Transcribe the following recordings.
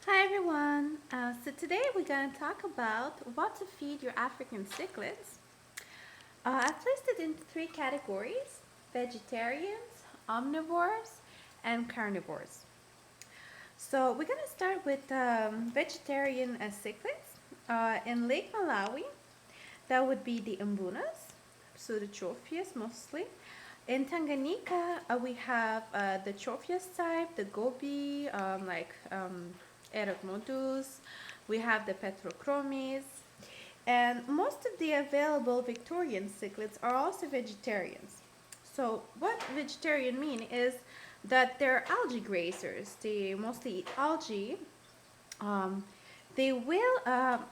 Hi everyone. So today we're going to talk about what to feed your African cichlids. I've placed it in three categories: vegetarians, omnivores, and carnivores. So we're going to start with vegetarian cichlids. In Lake Malawi, that would be the Mbunas, Pseudotrophius mostly. In Tanganyika, we have the Trophius type, the Gobi, Erogmodus. We have the Petrochromis. And most of the available Victorian cichlids are also vegetarians. So, what vegetarian mean is that they're algae grazers. They mostly eat algae. Um, they will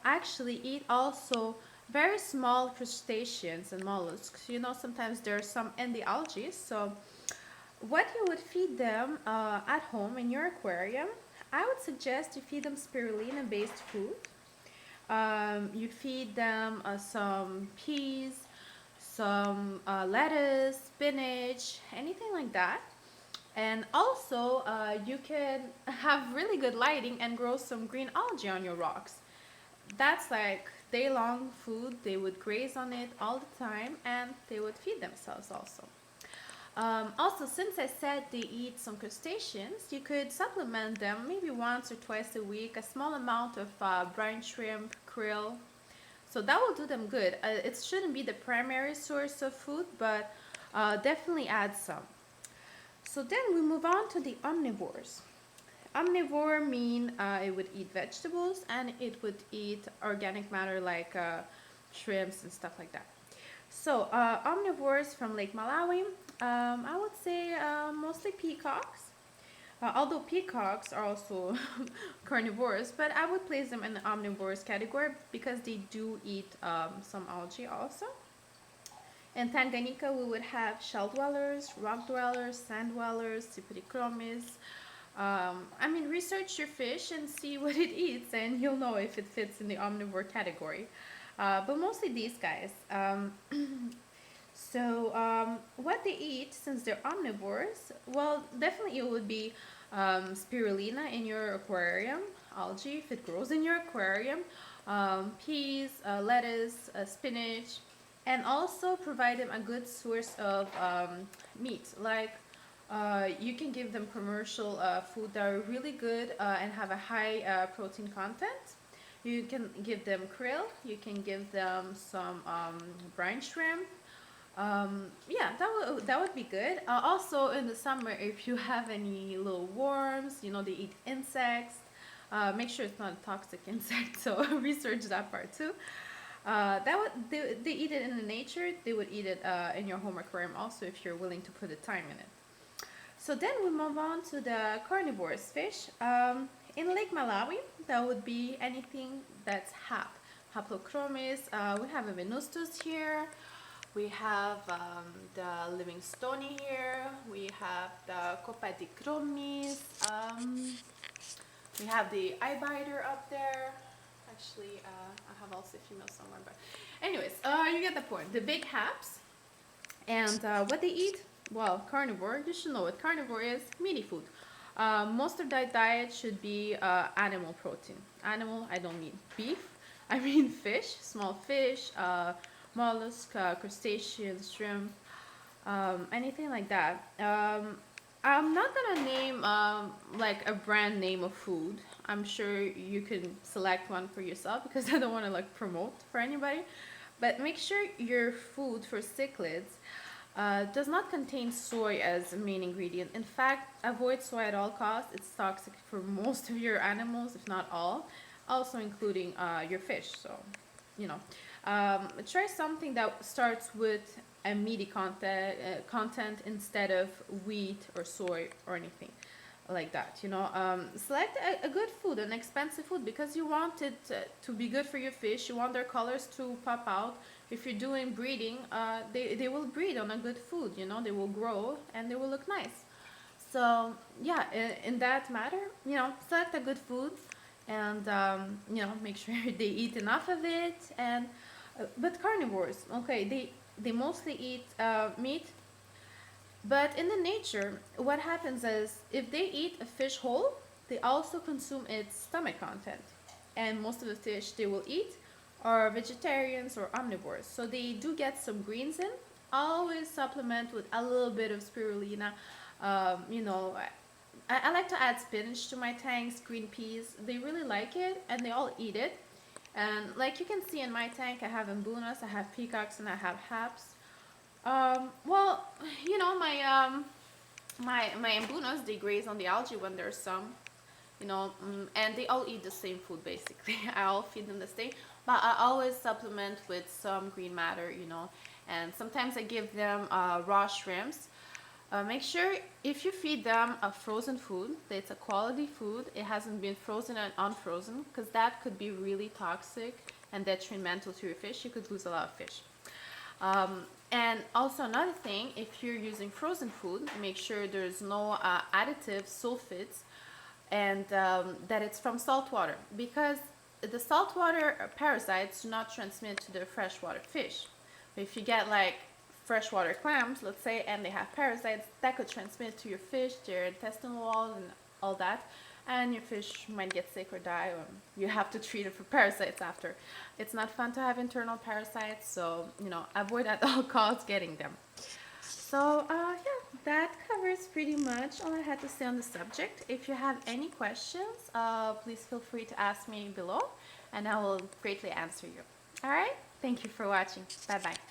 actually eat also very small crustaceans and mollusks. Sometimes there are some in the algae. So, what you would feed them at home in your aquarium, I would suggest you feed them spirulina based food. You feed them some peas, some lettuce, spinach, anything like that. And also, you can have really good lighting and grow some green algae on your rocks. That's like day long food. They would graze on it all the time and they would feed themselves also. Also, since I said they eat some crustaceans, you could supplement them maybe once or twice a week, a small amount of brine shrimp, krill. So that will do them good. It shouldn't be the primary source of food, but definitely add some. So then we move on to the omnivores. Omnivore mean it would eat vegetables and it would eat organic matter like shrimps and stuff like that. So omnivores from Lake Malawi, I would say mostly peacocks. Although peacocks are also carnivores, but I would place them in the omnivores category because they do eat some algae also. In Tanganyika, we would have shell dwellers, rock dwellers, sand dwellers, Cyprichromis. Research your fish and see what it eats, and you'll know if it fits in the omnivore category. But mostly these guys. What they eat, since they're omnivores, well, definitely it would be spirulina in your aquarium, algae if it grows in your aquarium, peas, lettuce, spinach, and also provide them a good source of meat. Like you can give them commercial food that are really good and have a high protein content. You can give them krill. You can give them some brine shrimp. Yeah, that would be good. Also, in the summer, if you have any little worms, they eat insects. Make sure it's not a toxic insect. So research that part too. They eat it in the nature. They would eat it in your home aquarium also if you're willing to put the time in it. So then we move on to the carnivorous fish. In Lake Malawi, that would be anything that's Haplochromis. We have a Venustus here. We have the Livingstoni here. We have the Copadichromis. We have the eye biter up there. Actually, I have also a female somewhere, but anyways, you get the point. The big haps. And what they eat? Well, carnivore. You should know what carnivore is. Meaty food. Most of their diet should be animal protein. Animal, I don't mean beef. I mean fish, small fish, mollusk, crustaceans, shrimp, anything like that. I'm not gonna name like a brand name of food. I'm sure you can select one for yourself because I don't want to like promote for anybody. But make sure your food for cichlids does not contain soy as a main ingredient. In fact, avoid soy at all costs. It's toxic for most of your animals, if not all, also including your fish. So, try something that starts with a meaty content instead of wheat or soy or anything like that. Select a good food, an expensive food, because you want it to be good for your fish. You want their colors to pop out. If you're doing breeding, they will breed on a good food. They will grow and they will look nice. So yeah, in that matter, select a good food, and make sure they eat enough of it. And but carnivores, okay, they mostly eat meat, but in the nature, what happens is if they eat a fish whole, they also consume its stomach content. And most of the fish they will eat are vegetarians or omnivores. So they do get some greens in. Always supplement with a little bit of spirulina. You know, I like to add spinach to my tanks, green peas. They really like it and they all eat it. And like you can see in my tank, I have mbunas, I have peacocks, and I have haps. Well, you know, my mbunas, they graze on the algae when there's some, you know, and they all eat the same food basically. I all feed them the same, but I always supplement with some green matter, you know, and sometimes I give them raw shrimps. Make sure if you feed them a frozen food, that it's a quality food. It hasn't been frozen and unfrozen, because that could be really toxic and detrimental to your fish. You could lose a lot of fish. And also another thing, if you're using frozen food, make sure there's no additives, sulfates, and that it's from salt water, because the saltwater parasites do not transmit to the freshwater fish. If you get like freshwater clams, let's say, and they have parasites, that could transmit to your fish, their intestinal walls and all that, and your fish might get sick or die, or you have to treat it for parasites after. It's not fun to have internal parasites, so, you know, avoid at all costs getting them. So, yeah, that covers pretty much all I had to say on the subject. If you have any questions, please feel free to ask me below, and I will greatly answer you. All right? Thank you for watching. Bye-bye.